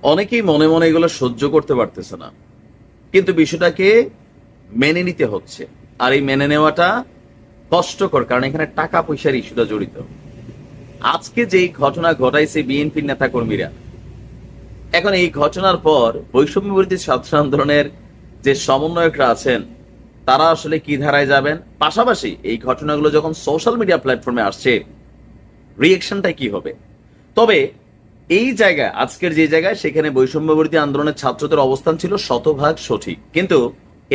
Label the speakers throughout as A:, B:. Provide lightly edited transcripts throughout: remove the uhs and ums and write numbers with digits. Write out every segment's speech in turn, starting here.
A: অনেকেই মনে মনে এগুলো সহ্য করতে পারতেছে না, কিন্তু বিষয়টাকে মেনে নিতে হচ্ছে। আর এই মেনে নেওয়াটা কষ্টকর, কারণ এখানে টাকা পয়সার ইস্যুটা জড়িত। আজকে যেই ঘটনা ঘটাইছে বিএনপির নেতা কর্মীরা, এখন এই ঘটনার পর বৈষম্য বিরোধী ছাত্র আন্দোলনের যে সমন্বয়করা আছেন তারা আসলে কি ধারায় যাবেন, পাশাপাশি এই ঘটনাগুলো যখন সোশ্যাল মিডিয়া প্ল্যাটফর্মে আসছে রিয়েকশনটা কি হবে। তবে এই জায়গায়, আজকের যে জায়গায়, সেখানে বৈষম্য বিরোধী আন্দোলনের ছাত্রদের অবস্থান ছিল শতভাগ সঠিক, কিন্তু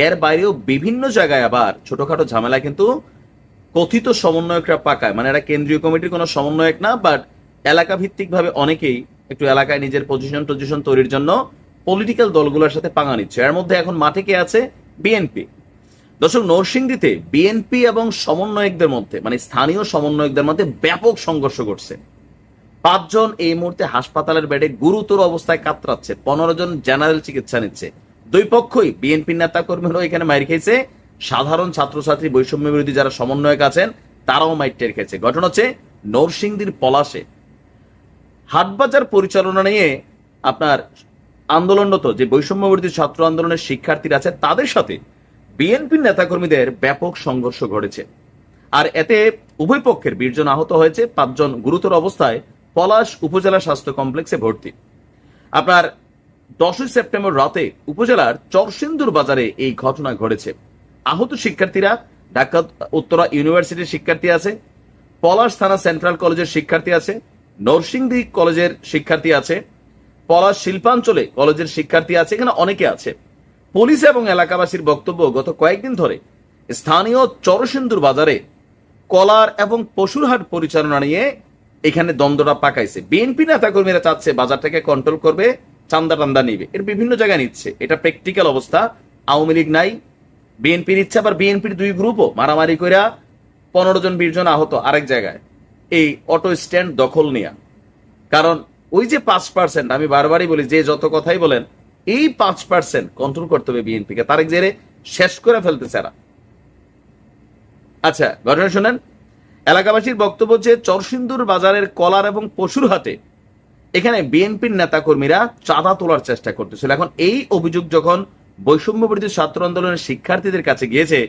A: এর বাইরেও বিভিন্ন জায়গায় আবার ছোটখাটো ঝামেলা কিন্তু কথিত সমন্বয়করা পাকায়, মানে এরা কেন্দ্রীয় কমিটির কোনো সমন্বয়ক না, বাট এলাকা ভিত্তিক ভাবে অনেকেই একটু এলাকায় নিজের পজিশন তৈরির জন্য পলিটিক্যাল দলগুলোর সাথে পাঙ্গা নিচ্ছে। এর মধ্যে এখন মাঠে কে আছে? বিএনপি। দর্শক, নরসিংদীতে বিএনপি এবং সমন্বয়কদের মধ্যে, মানে স্থানীয় সমন্বয়কদের মধ্যে ব্যাপক সংঘর্ষ ঘটছে। 5 জন এই মুহূর্তে হাসপাতালের বেডে গুরুতর অবস্থায় কাতরাচ্ছে, 15 জন জেনারেল চিকিৎসা নিচ্ছে। দুই পক্ষই বিএনপির নেতা কর্মীরাও এখানে মাইর খেয়েছে, সাধারণ ছাত্রছাত্রী বৈষম্য বিরোধী যারা সমন্বয়ক আছেন তারাও মাইর টের খেয়েছে। ঘটনা হচ্ছে নরসিংদীর পলাশে। হাটবাজার পরিচালনা নিয়ে আপনার আন্দোলনরত যে বৈষম্য বিরোধী ছাত্র আন্দোলনের শিক্ষার্থীরা আছে তাদের সাথে বিএনপির নেতাকর্মীদের ব্যাপক সংঘর্ষ ঘটেছে। আর এতে উভয় পক্ষের 20 জন আহত হয়েছে, 5 জন গুরুতর অবস্থায় পলাশ উপজেলা স্বাস্থ্য কমপ্লেক্সে ভর্তি। আপনার 10 সেপ্টেম্বর রাতে উপজেলার চরসিন্দুর বাজারে এই ঘটনা ঘটেছে। আহত শিক্ষার্থীরা ঢাকা উত্তরা ইউনিভার্সিটির শিক্ষার্থী আছে, পলাশ থানা সেন্ট্রাল কলেজের শিক্ষার্থী আছে, নরসিংদী কলেজের শিক্ষার্থী আছে, পলাশ শিল্পাঞ্চলে কলেজের শিক্ষার্থী আছে, এখানে অনেকে আছে। পুলিশ এবং এলাকাবাসীর বক্তব্য, গত কয়েকদিন ধরে স্থানীয় চরসিন্দুর বাজারে কলার এবং পশুর হাট পরিচালনা নিয়ে এখানে দ্বন্দ্বটা পাকাইছে। বিএনপি নেতাকর্মীরা চাচ্ছে বাজারটাকে কন্ট্রোল করবে, চান্দা টান্দা নিবে, এর বিভিন্ন জায়গায় নিচ্ছে। এটা প্র্যাকটিক্যাল অবস্থা। আওয়ামী লীগ নাই, বিএনপি নিচ্ছে, আবার বিএনপির দুই গ্রুপও মারামারি কইরা 15 জন 20 জন আহত আরেক জায়গায় এই অটো স্ট্যান্ড দখল নিয়া। কারণ ওই যে 5%, আমি বারবারই বলি, যে যত কথাই বলেন, এই 5% কন্ট্রোল করতে হবে বিএনপিকে, তারেক জেরে শেষ করে ফেলতেছে এরা। আচ্ছা, ঘটনা শুনেন। এলাকাবাসীর বক্তব্য যে চরসিন্দুর বাজারের কলার এবং পশুর হাটে এখানে বিএনপির নেতা কর্মীরা চাঁদা তোলার চেষ্টা করতেছিল। এখন এই অভিযোগ যখন বৈষম্য বিরোধী ছাত্র আন্দোলনের শিক্ষার্থীদের কাছে গিয়েছে,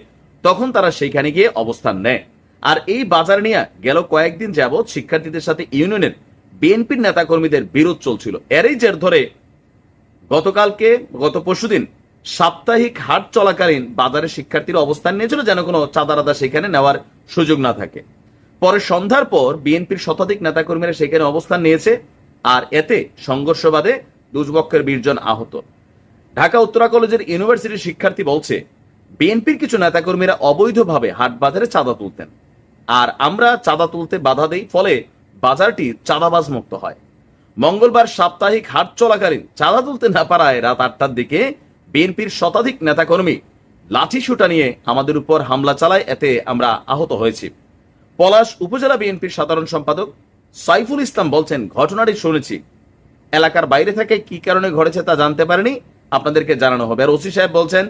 A: তখন তারা সেইখানে গিয়ে অবস্থান নেয়। আর এই বাজার নিয়ে গেল কয়েকদিন যাবৎ শিক্ষার্থীদের সাথে ইউনিয়নের বিএনপির নেতা কর্মীদের বিরোধ চলছিল। এরই জের ধরে গত পরশুদিন সাপ্তাহিক হাট চলাকালীন বাজারে শিক্ষার্থীরা অবস্থান নিয়েছিল, যেন কোনো চাঁদা সেখানে নেওয়ার সুযোগ না থাকে। পরে সন্ধ্যার পর বিএনপির শতাধিক নেতাকর্মীরা সেখানে অবস্থান নিয়েছে, আর এতে সংঘর্ষ বাধে, দুপক্ষের 20 জন আহত। ঢাকা উত্তরা কলেজের ইউনিভার্সিটির শিক্ষার্থী বলছে, বিএনপির কিছু নেতাকর্মীরা অবৈধভাবে হাট বাজারে চাঁদা তুলতেন, আর আমরা চাঁদা তুলতে বাধা দেই, ফলে বাজারটি চাঁদাবাজ মুক্ত হয়। মঙ্গলবার সাপ্তাহিক হাট চলাকালীন চাঁদা তুলতে না পারায় রাত 8টার দিকে বিএনপির শতাধিক নেতাকর্মী লাঠি সুটা নিয়ে আমাদের উপর হামলা চালায়, এতে আমরা আহত হয়েছি। পলাশ উপজেলা বিএনপির সাধারণ সম্পাদক সাইফুল ইসলাম বলছেন, ঘটনাটি শুনেছি, এলাকার বাইরে থেকে কি কারণে ঘটেছে তা জানতে পারেনি, আপনাদেরকে জানানো হবে। আর ওসি সাহেব বলছেন,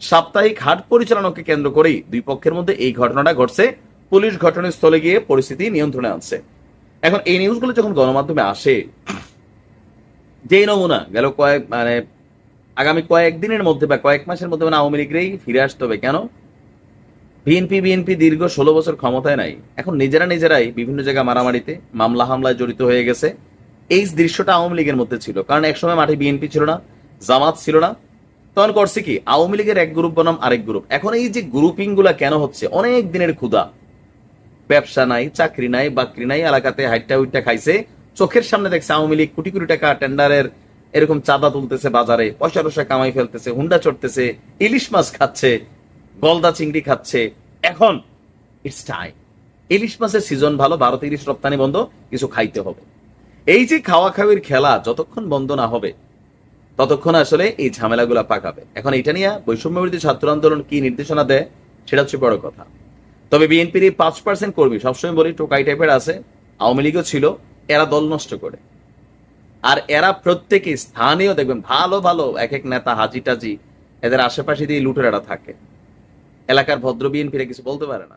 A: সাপ্তাহিক হাট পরিচালনাকে কেন্দ্র করেই দুই পক্ষের মধ্যে এই ঘটনাটা ঘটছে, পুলিশ ঘটনাস্থলে গিয়ে পরিস্থিতি নিয়ন্ত্রণে আনছে। এখন এই নিউজগুলো যখন গণমাধ্যমে আসে, যে নমুনা গেল আগামী কয়েকদিনের মধ্যে বা কয়েক মাসের মধ্যে আওয়ামী লীগেরই ফিরে আসতে হবে। কেন? বিএনপি দীর্ঘ 16 বছর ক্ষমতায় নাই, এখন নিজেরাই বিভিন্ন জায়গায় মারামারিতে, মামলা হামলায় জড়িত হয়ে গেছে। এই দৃশ্যটা আওয়ামী লীগের মধ্যে ছিল, কারণ একসময় মাঠে বিএনপি ছিল না, জামাত ছিল না, তখন করছে কি, আওয়ামী লীগের এক গ্রুপ বনাম আরেক গ্রুপ। এখন এই যে গ্রুপিং গুলা কেন হচ্ছে? অনেক দিনের ক্ষুধা, ব্যবসা নাই, চাকরি নাই, বাকরি নাই, এলাকাতে হাইটটা উইটটা খাইছে, চোখের সামনে দেখছে আওয়ামী লীগ কোটি কোটি টাকা টেন্ডারের এরকম চাঁদা তুলতেছে, বাজারে পয়সা টসা কামাই ফেলতেছে, হুন্ডা চড়তেছে, ইলিশ মাছ খাচ্ছে, গলদা চিংড়ি খাচ্ছে। এখন ইটস টাইম, ইলিশ মাছের সিজন ভালো, ভারত ইলিশ রপ্তানি বন্ধ, কিছু খাইতে হবে। এই যে খাওয়া খাওয়ির খেলা যতক্ষণ বন্ধ না হবে ততক্ষণ আসলে এই ঝামেলাগুলা পাকাবে। এখন এটা নিয়ে বৈষম্য বিরোধী ছাত্র আন্দোলন কি নির্দেশনা দেয় সেটা হচ্ছে বড় কথা। তবে বিএনপির এই 5% কর্মী, সবসময় বলি, টোকাই টাইপের আছে, আওয়ামী লীগও ছিল, এরা দল নষ্ট করে। আর এরা প্রত্যেকে স্থানীয়, দেখবেন ভালো ভালো এক এক নেতা হাজি টাজি, এদের আশেপাশে দিয়ে লুটেরারা থাকে। এলাকার ভদ্র বিএনপিরা কিছু বলতে পারে না।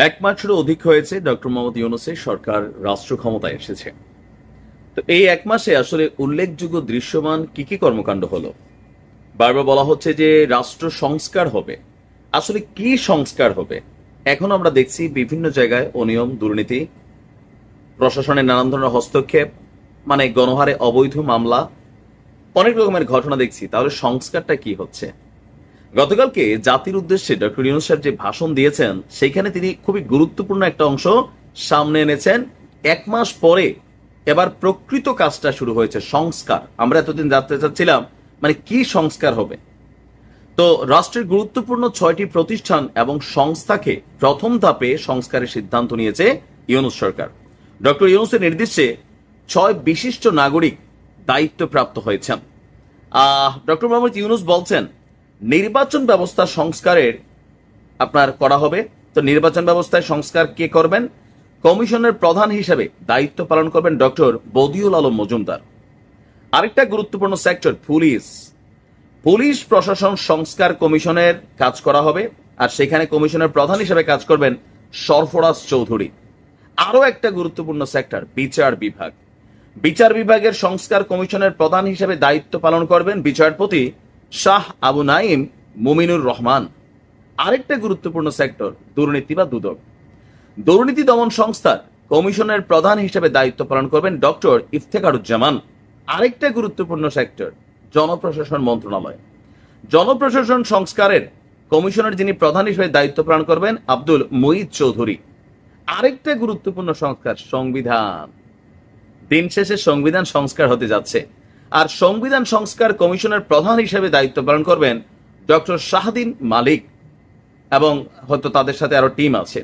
A: 1 মাসেরও অধিক হয়েছে ডক্টর মোহাম্মদ ইউনূসের সরকার রাষ্ট্র ক্ষমতায় এসেছে। তো এই এক মাসে আসলে উল্লেখযোগ্য দৃশ্যমান কি কি কর্মকাণ্ড হলো? বারবার বলা হচ্ছে যে রাষ্ট্র সংস্কার হবে। আসলে কি সংস্কার হবে? এখন আমরা দেখছি বিভিন্ন জায়গায় অনিয়ম, দুর্নীতি, প্রশাসনের নানান ধরনের হস্তক্ষেপ, মানে গণহারে অবৈধ মামলা, অনেক রকমের ঘটনা দেখছি। তাহলে সংস্কারটা কি হচ্ছে? গতকালকে জাতির উদ্দেশ্যে ডক্টর ইউনূস সাহেব যে ভাষণ দিয়েছেন, সেখানে তিনি খুবই গুরুত্বপূর্ণ একটা অংশ সামনে এনেছেন। এক মাস পরে এবার প্রকৃত কাজটা শুরু হয়েছে, সংস্কার। আমরা এতদিন জানতে চাচ্ছিলাম মানে কি সংস্কার হবে। তো রাষ্ট্রের গুরুত্বপূর্ণ 6টি প্রতিষ্ঠান এবং সংস্থাকে প্রথম ধাপে সংস্কারের সিদ্ধান্ত নিয়েছে ইউনূস সরকার। ডক্টর ইউনূসের নির্দেশে 6 বিশিষ্ট নাগরিক দায়িত্বপ্রাপ্ত হয়েছেন। ডক্টর মোহাম্মদ ইউনূস বলছেন নির্বাচন ব্যবস্থা সংস্কারের আপনার করা হবে। তো নির্বাচন ব্যবস্থায় সংস্কার কে করবেন? কমিশনের প্রধান হিসেবে দায়িত্ব পালন করবেন ডক্টর বদিউল আলম মজুমদার। আরেকটা গুরুত্বপূর্ণ সেক্টর পুলিশ। পুলিশ প্রশাসন সংস্কার কমিশনের কাজ করা হবে, আর সেখানে কমিশনের প্রধান হিসেবে কাজ করবেন সরফরাজ চৌধুরী। আরো একটা গুরুত্বপূর্ণ সেক্টর বিচার বিভাগ। বিচার বিভাগের সংস্কার কমিশনের প্রধান হিসেবে দায়িত্ব পালন করবেন বিচারপতি শাহ আবু নাইম মুমিনুর রহমান। আরেকটা গুরুত্বপূর্ণ সেক্টর দুর্নীতি বা দুদক। দুর্নীতি দমন সংস্থার কমিশনের প্রধান হিসেবে দায়িত্ব পালন করবেন ডক্টর ইফতেখারুজ্জামান। আরেকটা গুরুত্বপূর্ণ সেক্টর জনপ্রশাসন মন্ত্রণালয়। জনপ্রশাসন সংস্কারের কমিশনের যিনি প্রধান হিসেবে দায়িত্ব পালন করবেন আব্দুল মুঈদ চৌধুরী। আরেকটা গুরুত্বপূর্ণ সংস্কার সংবিধান। দিন শেষে সংবিধান সংস্কার হতে যাচ্ছে, আর সংবিধান সংস্কার কমিশনের প্রধান হিসেবে দায়িত্ব পালন করবেন ডক্টর শাহদিন মালিক, এবং হয়তো তাদের সাথে আরো টিম আছে।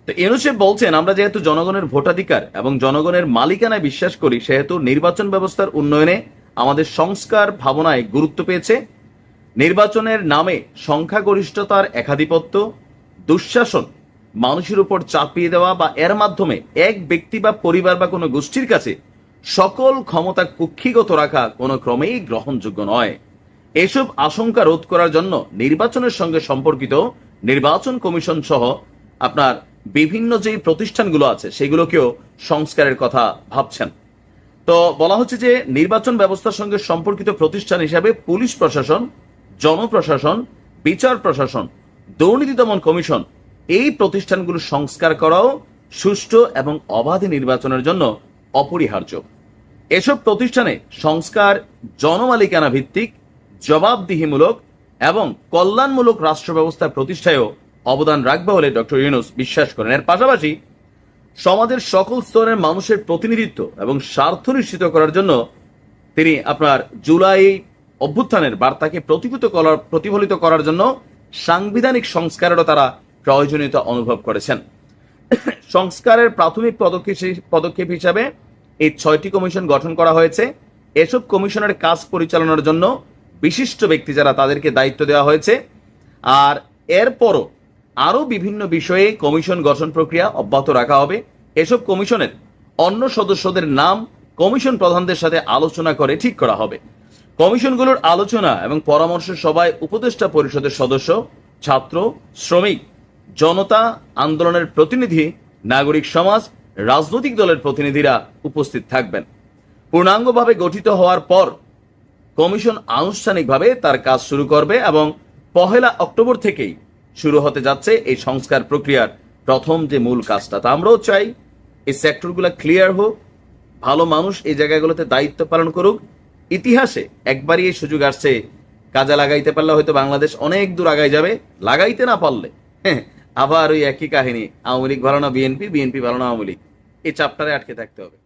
A: তো ইউনূস বলছেন আমরা যেহেতু জনগণের ভোটাধিকার এবং জনগণের মালিকানায় বিশ্বাস করি, সেহেতু নির্বাচন ব্যবস্থার উন্নয়নে আমাদের সংস্কার ভাবনায় গুরুত্ব পেয়েছে। নির্বাচনের নামে সংখ্যাগরিষ্ঠতার একাধিপত্য, দুঃশাসন, মানুষের উপর চাপিয়ে দেওয়া বা এর মাধ্যমে এক ব্যক্তি বা পরিবার বা কোনো গোষ্ঠীর কাছে সকল ক্ষমতা কুক্ষিগত রাখা কোনো ক্রমেই গ্রহণযোগ্য নয়। এসব আশঙ্কা রোধ করার জন্য নির্বাচনের সঙ্গে সম্পর্কিত নির্বাচন কমিশন সহ আপনার বিভিন্ন যে প্রতিষ্ঠানগুলো আছে সেগুলোকেও সংস্কারের কথা ভাবছেন। তো বলা হচ্ছে যে নির্বাচন ব্যবস্থার সঙ্গে সম্পর্কিত প্রতিষ্ঠান হিসাবে পুলিশ প্রশাসন, জনপ্রশাসন, বিচার প্রশাসন, দুর্নীতি দমন কমিশন, এই প্রতিষ্ঠানগুলো সংস্কার করাও সুষ্ঠু এবং অবাধ নির্বাচনের জন্য অপরিহার্য। এসব প্রতিষ্ঠানে সংস্কার জনমালিকানা ভিত্তিক, জবাবদিহিমূলক এবং কল্যাণমূলক রাষ্ট্র ব্যবস্থা প্রতিষ্ঠায়ও অবদান রাখবে বলে ডক্টর ইউনূস বিশ্বাস করেন। এর পাশাপাশি সমাজের সকল স্তরের মানুষের প্রতিনিধিত্ব এবং স্বার্থ নিশ্চিত করার জন্য তিনি আপনার জুলাই অভ্যুত্থানের বার্তাকে প্রতিফলিত করার জন্য সাংবিধানিক সংস্কারেরও তারা প্রয়োজনীয়তা অনুভব করেছেন। সংস্কারের প্রাথমিক পদক্ষেপ হিসাবে এই 6টি কমিশন গঠন করা হয়েছে। এসব কমিশনের কাজ পরিচালনার জন্য বিশিষ্ট ব্যক্তি যারা, তাদেরকে দায়িত্ব দেওয়া হয়েছে। আর এরপরও আরো বিভিন্ন বিষয়ে কমিশন গঠন প্রক্রিয়া অব্যাহত রাখা হবে। এসব কমিশনের অন্য সদস্যদের নাম কমিশন প্রধানদের সাথে আলোচনা করে ঠিক করা হবে। কমিশনগুলোর আলোচনা এবং পরামর্শ সভায় উপদেষ্টা পরিষদের সদস্য, ছাত্র, শ্রমিক, জনতা, আন্দোলনের প্রতিনিধি, নাগরিক সমাজ, রাজনৈতিক দলের প্রতিনিধিরা উপস্থিত থাকবেন। পূর্ণাঙ্গভাবে গঠিত হওয়ার পর কমিশন আনুষ্ঠানিকভাবে তার কাজ শুরু করবে এবং 1 অক্টোবর থেকেই শুরু হতে যাচ্ছে এই সংস্কার প্রক্রিয়ার প্রথম যে মূল কাজটা। তা আমরাও চাই এই সেক্টরগুলো ক্লিয়ার হোক, ভালো মানুষ এই জায়গাগুলোতে দায়িত্ব পালন করুক। ইতিহাসে একবারই এই সুযোগ আসছে, কাজে লাগাইতে পারলে হয়তো বাংলাদেশ অনেক দূর আগায় যাবে, লাগাইতে না পারলে আবার ওই একই কাহিনী, আওয়ামী লীগ ভালো না বিএনপি, বিএনপি ভালো না আওয়ামী লীগ, এই চাপটারে আটকে থাকতে হবে।